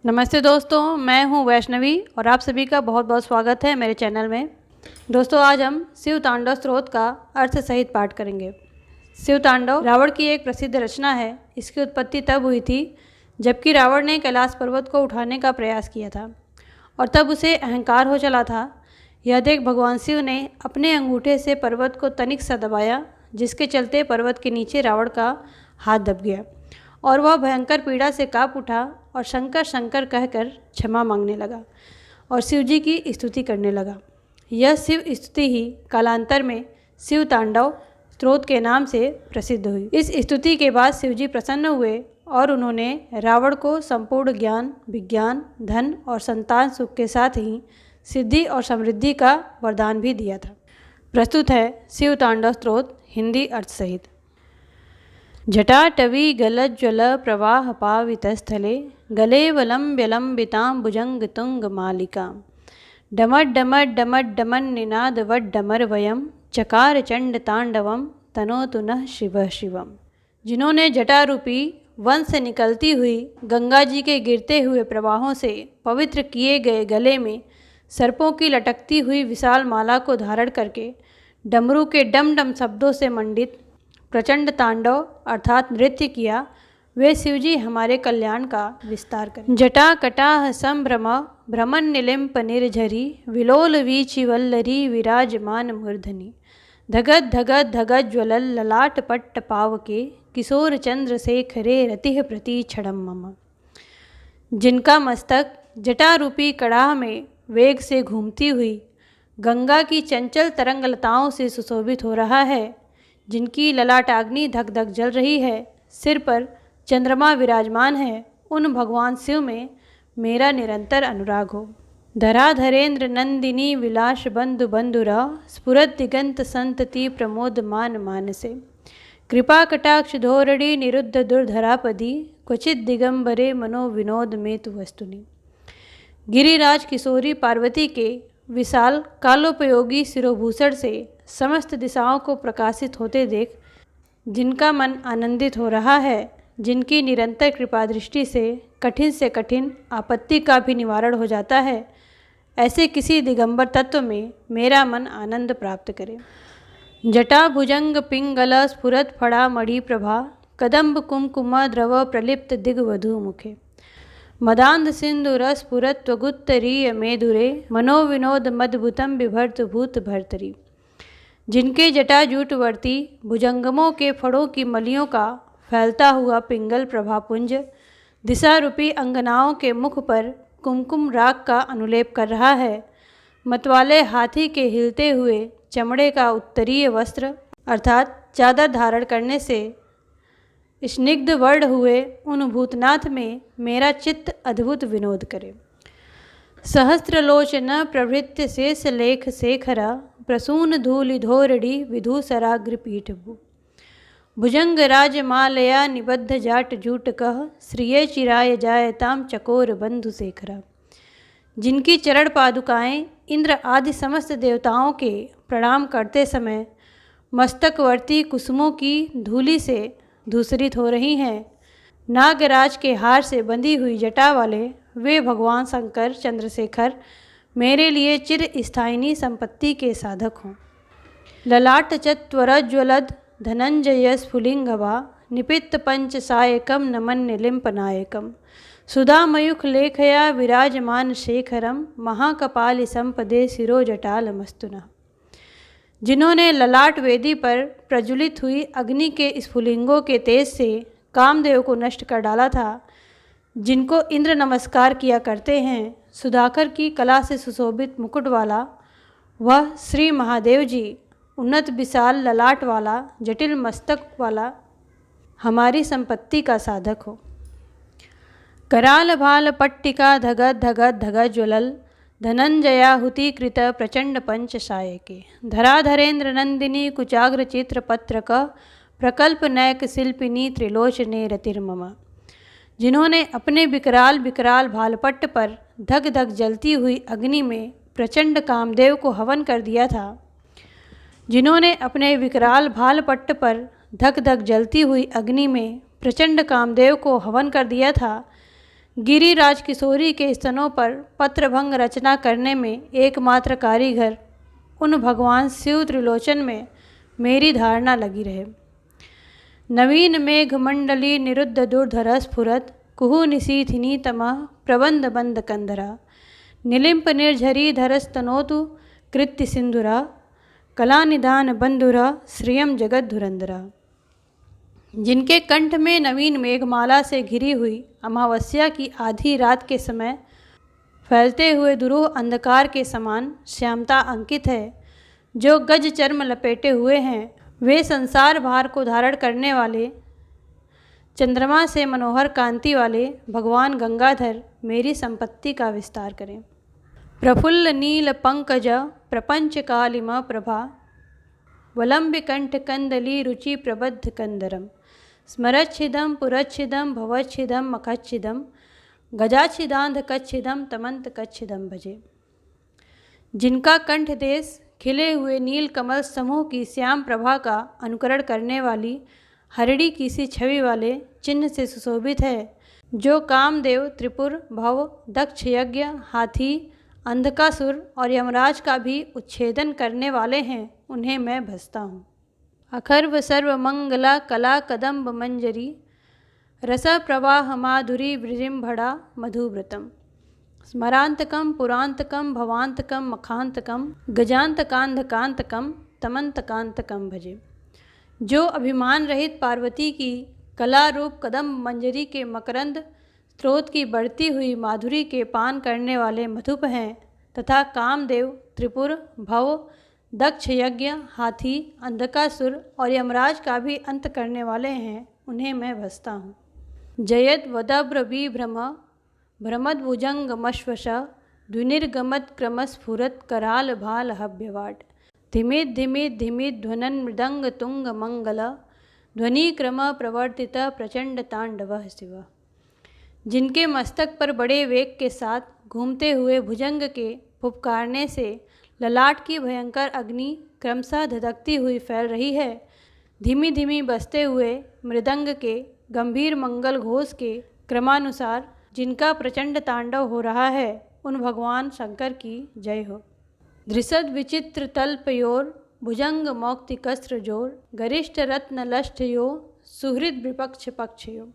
नमस्ते दोस्तों, मैं हूं वैष्णवी और आप सभी का बहुत बहुत स्वागत है मेरे चैनल में। दोस्तों, आज हम शिव तांडव स्तोत्र का अर्थ सहित पाठ करेंगे। शिव तांडव रावण की एक प्रसिद्ध रचना है। इसकी उत्पत्ति तब हुई थी जबकि रावण ने कैलाश पर्वत को उठाने का प्रयास किया था और तब उसे अहंकार हो चला था। यह देख भगवान शिव ने अपने अंगूठे से पर्वत को तनिक सा दबाया, जिसके चलते पर्वत के नीचे रावण का हाथ दब गया और वह भयंकर पीड़ा से काँप उठा और शंकर शंकर कहकर क्षमा मांगने लगा और शिव जी की स्तुति करने लगा। यह शिव स्तुति ही कालांतर में शिव तांडव स्तोत्र के नाम से प्रसिद्ध हुई। इस स्तुति के बाद शिव जी प्रसन्न हुए और उन्होंने रावण को संपूर्ण ज्ञान, विज्ञान, धन और संतान सुख के साथ ही सिद्धि और समृद्धि का वरदान भी दिया था। प्रस्तुत है शिव तांडव स्तोत्र हिंदी अर्थ सहित। जटाटवी गलज्ज्वल प्रवाह पावितस्थले गलेवलम्ब्यलम्बितां भुजङ्गतुङ्गमालिकां डमड्डमड्डमड्डमन्निनादवड्डमरवयं चकार चण्डताण्डवं तनोतु नः शिवः शिवम्। जिन्होंने जटारूपी वन से निकलती हुई गंगा जी के गिरते हुए प्रवाहों से पवित्र किए गए गले में सर्पों की लटकती हुई विशाल माला को धारण करके डमरू के डम डम शब्दों से मंडित प्रचंड तांडव अर्थात नृत्य किया, वे शिवजी हमारे कल्याण का विस्तार करें। जटा कटाह संभ्रम भ्रमण निलिम्प निर्झरी विलोल वीचि वल्लरी विराजमान मूर्धनि धगत धगत धगत ज्वलल ललाट पट्ट पावके किशोर चंद्र शेखरे रतिः प्रतीक्षणम मम। जिनका मस्तक जटारूपी कड़ाह में वेग से घूमती हुई गंगा की चंचल तरंगलताओं से सुशोभित हो रहा है, जिनकी ललाटाग्नि धक धक जल रही है, सिर पर चंद्रमा विराजमान है, उन भगवान शिव में मेरा निरंतर अनुराग हो। धराधरेन्द्र नंदिनी विलास बंधु बंधुरा स्फुरत दिगंत संतति प्रमोद मान मानसे कृपा कटाक्ष धोरणी निरुद्ध दुर्धरापदी क्वचित दिगंबरे मनो विनोद में तु वस्तुनि। गिरिराज किशोरी पार्वती के विशाल कालोपयोगी सिरोभूषण से समस्त दिशाओं को प्रकाशित होते देख जिनका मन आनंदित हो रहा है, जिनकी निरंतर कृपा दृष्टि से कठिन आपत्ति का भी निवारण हो जाता है, ऐसे किसी दिगंबर तत्व में मेरा मन आनंद प्राप्त करे। जटा भुजंग पिंगल स्फुरत फड़ा मणि प्रभा कदम्ब कुमकुमा द्रव प्रलिप्त दिग्वधू मुखे मदांध सिंधु रस पुरत त्वगुत्तरीय मेधुरे मनोविनोद मद्भुतम बिभर्त भूत भर्तरी। जिनके जटाजूटवर्ती भुजंगमों के फड़ों की मलियों का फैलता हुआ पिंगल प्रभापुंज दिशा रूपी अंगनाओं के मुख पर कुमकुम राग का अनुलेप कर रहा है। मतवाले हाथी के हिलते हुए चमड़े का उत्तरीय वस्त्र अर्थात चादर धारण करने से स्निग्ध वर्ण हुए उन भूतनाथ में मेरा चित्त अद्भुत विनोद करे। सहस्त्रलोचन प्रभृत्य शेष लेख शेखरा प्रसून धूलि धोरड़ी विधूसराग्र पीठभु भुजंग राजमालया निबद्ध जाट जूटकः श्रिये चिराय जायताम चकोर बंधु शेखरा। जिनकी चरण पादुकाएं इंद्र आदि समस्त देवताओं के प्रणाम करते समय मस्तकवर्ती कुसुमों की धूलि से धूसरित हो रही हैं, नागराज के हार से बंधी हुई जटा वाले वे भगवान शंकर चंद्रशेखर मेरे लिए चिर स्थायिनी संपत्ति के साधक हों। ललाट चत्वरज्वलद धनंजय स्फुलिंगवा निपित्त पंच सायकम नमन निलिम्पनायकम सुधामयुख लेखया विराजमान शेखरम महाकपालि संपदे शिरो जटाल मस्तुना। जिन्होंने ललाट वेदी पर प्रज्वलित हुई अग्नि के स्फुलिंगों के तेज से कामदेव को नष्ट कर डाला था, जिनको इंद्र नमस्कार किया करते हैं, सुधाकर की कला से सुशोभित मुकुट वाला वह श्री महादेव जी उन्नत विशाल ललाट वाला जटिल मस्तक वाला हमारी संपत्ति का साधक हो। कराल भाल पट्टिका धगत धगत धगत ज्वलल धनंजयाहुति कृत प्रचंड पंच सायके धराधरेन्द्र नंदिनी कुचाग्र चित्र पत्रक प्रकल्प नैक शिल्पिनी त्रिलोचने रतिर्मम। जिन्होंने अपने विकराल विकराल भालपट्ट पर धक धक जलती हुई अग्नि में प्रचंड कामदेव को हवन कर दिया था, जिन्होंने अपने विकराल भालपट्ट पर धक धक जलती हुई अग्नि में प्रचंड कामदेव को हवन कर दिया था, गिरिराज किशोरी के स्तनों पर पत्रभंग रचना करने में एकमात्र कारीगर उन भगवान शिव त्रिलोचन में मेरी धारणा लगी रहे। नवीन मेघ मंडली निरुद्ध दुर्धर स्फुरत कुहु निशीथिनी तमः प्रबंध बंद कंधरा निलिम्प निर्झरी धरस्तनोतु कृत्य सिंधुरा कलानिधान बंधुरा श्रियम जगत धुरंधरा। जिनके कंठ में नवीन मेघमाला से घिरी हुई अमावस्या की आधी रात के समय फैलते हुए दुरूह अंधकार के समान श्यामता अंकित है, जो गज चर्म लपेटे हुए हैं, वे संसार भार को धारण करने वाले चंद्रमा से मनोहर कांति वाले भगवान गंगाधर मेरी संपत्ति का विस्तार करें। प्रफुल्ल नील पंकज प्रपंच कालिमा प्रभा वलंब कंठ कंदली रुचि प्रबद्ध कंदरम स्मरच्छिदम पुरच्छिदम भवच्छिदम मखच्छिदम गजाच्छिदांध कच्छिदम तमंत कच्छिदम भजे। जिनका कंठ देश खिले हुए नील कमल समूह की श्याम प्रभा का अनुकरण करने वाली हरिणी की सी छवि वाले चिन्ह से सुशोभित है, जो कामदेव त्रिपुर भव दक्ष यज्ञ हाथी अंधकासुर और यमराज का भी उच्छेदन करने वाले हैं, उन्हें मैं भजता हूँ। अखर्व सर्व मंगला कला कदम्ब मंजरी रस प्रवाह माधुरी वृजिम्भड़ा मधुव्रतम स्मरांतकम पुरांतकम भवांतकम मखांतकम गजांतकांधकांतकम तमंतकांतकम भजे। जो अभिमान रहित पार्वती की कला रूप कदम्ब मंजरी के मकरंद स्रोत की बढ़ती हुई माधुरी के पान करने वाले मधुप हैं, तथा कामदेव त्रिपुर भव दक्ष यज्ञ हाथी अंधकासुर और यमराज का भी अंत करने वाले हैं, उन्हें मैं भजता हूँ। जयद वदब्र विभ्रम भ्रमद्भुजंगमश्वश द्विनिर्गमत क्रमस्फुरत कराल भाल हव्यवाट धिमित धिमित धिमित ध्वनन मृदंग तुंग मंगल ध्वनि क्रम प्रवर्तित प्रचंड तांडव शिव। जिनके मस्तक पर बड़े वेग के साथ घूमते हुए भुजंग के फुफकारने से ललाट की भयंकर अग्नि क्रमशः धधकती हुई फैल रही है, धीमी धीमी बजते हुए मृदंग के गंभीर मंगल घोष के क्रमानुसार जिनका प्रचंड तांडव हो रहा है, उन भगवान शंकर की जय हो। धृसद विचित्र तल्पयोर भुजंग मौक्तिकस्त्र जोर गरिष्ठ रत्न लष्ठयो सुहृद विपक्ष पक्षयो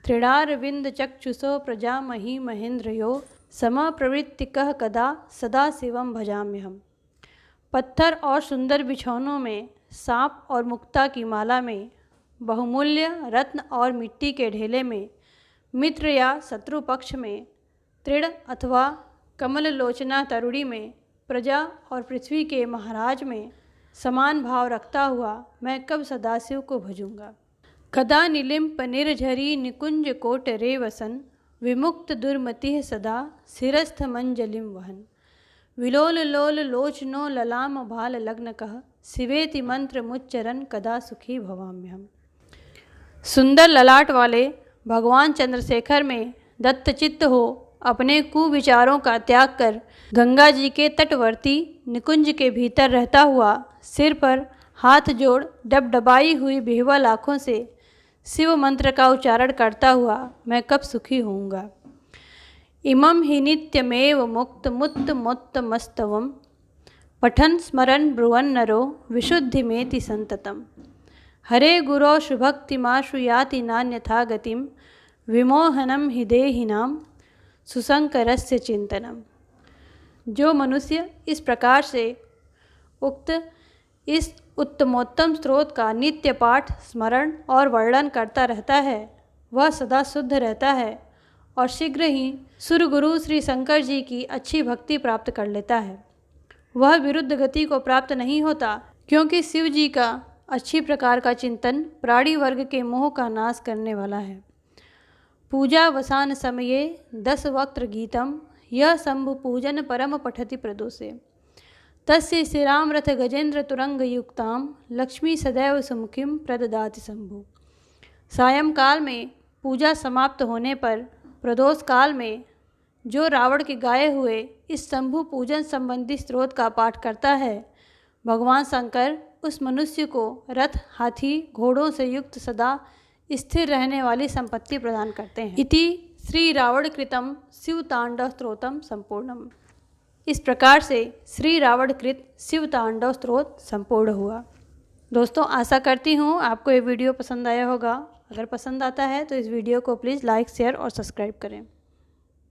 त्रिणारविंद चक्षुषो प्रजामही महेंद्रयो सम प्रवृत्तिकः कदा सदा शिवम भजाम्यहम्। पत्थर और सुंदर बिछौनों में सांप और मुक्ता की माला में बहुमूल्य रत्न और मिट्टी के ढेले में मित्र या शत्रु पक्ष में तृण अथवा कमल लोचना तरुणी में प्रजा और पृथ्वी के महाराज में समान भाव रखता हुआ मैं कब सदाशिव को भजूंगा। कदा निलिम्प निर्झरी निकुंज कोट रे वसन विमुक्त दुर्मति सदा शिरस्थ मंजलिम वहन विलोल लोल लोचनो ललाम भाल लग्न कह शिवेति मंत्र मुच्चरन कदा सुखी भवाम्यहम्। सुंदर ललाट वाले भगवान चंद्रशेखर में दत्तचित्त हो अपने कुविचारों का त्याग कर गंगा जी के तटवर्ती निकुंज के भीतर रहता हुआ सिर पर हाथ जोड़ डबडबाई हुई बेहवल आँखों से शिव मंत्र का उच्चारण करता हुआ मैं कब सुखी होऊंगा। इमं हि नित्यमेव मुक्त मुत्त मोत्त मस्तवम पठन स्मरन ब्रुवन नरो विशुद्धिमेति संततम हरे गुरो शुभक्तिमाशु याति नान्यथा गतिम विमोहनम हि देहिनाम सुशंकरस्य चिंतनम। जो मनुष्य इस प्रकार से उक्त इस उत्तमोत्तम स्रोत का नित्य पाठ स्मरण और वर्णन करता रहता है, वह सदा शुद्ध रहता है और शीघ्र ही सुरगुरु श्री शंकर जी की अच्छी भक्ति प्राप्त कर लेता है। वह विरुद्ध गति को प्राप्त नहीं होता, क्योंकि शिव जी का अच्छी प्रकार का चिंतन प्राणी वर्ग के मोह का नाश करने वाला है। पूजा वसान समये 10 वक्त्र गीतम यह शंभु पूजन परम पठति प्रदोषे तस्य श्रीराम रथ गजेंद्र तुरंग युक्ताम लक्ष्मी सदैव सुमुखिम प्रददाति शंभु। सायंकाल में पूजा समाप्त होने पर प्रदोष काल में जो रावण के गाए हुए इस शंभु पूजन संबंधी स्त्रोत का पाठ करता है, भगवान शंकर उस मनुष्य को रथ हाथी घोड़ों से युक्त सदा स्थिर रहने वाली संपत्ति प्रदान करते हैं। इति श्री रावण कृतम शिव तांडव स्तोत्रम संपूर्णम। इस प्रकार से श्री रावण कृत शिव तांडव स्तोत्र संपूर्ण हुआ। दोस्तों, आशा करती हूँ आपको ये वीडियो पसंद आया होगा। अगर पसंद आता है तो इस वीडियो को प्लीज़ लाइक, शेयर और सब्सक्राइब करें।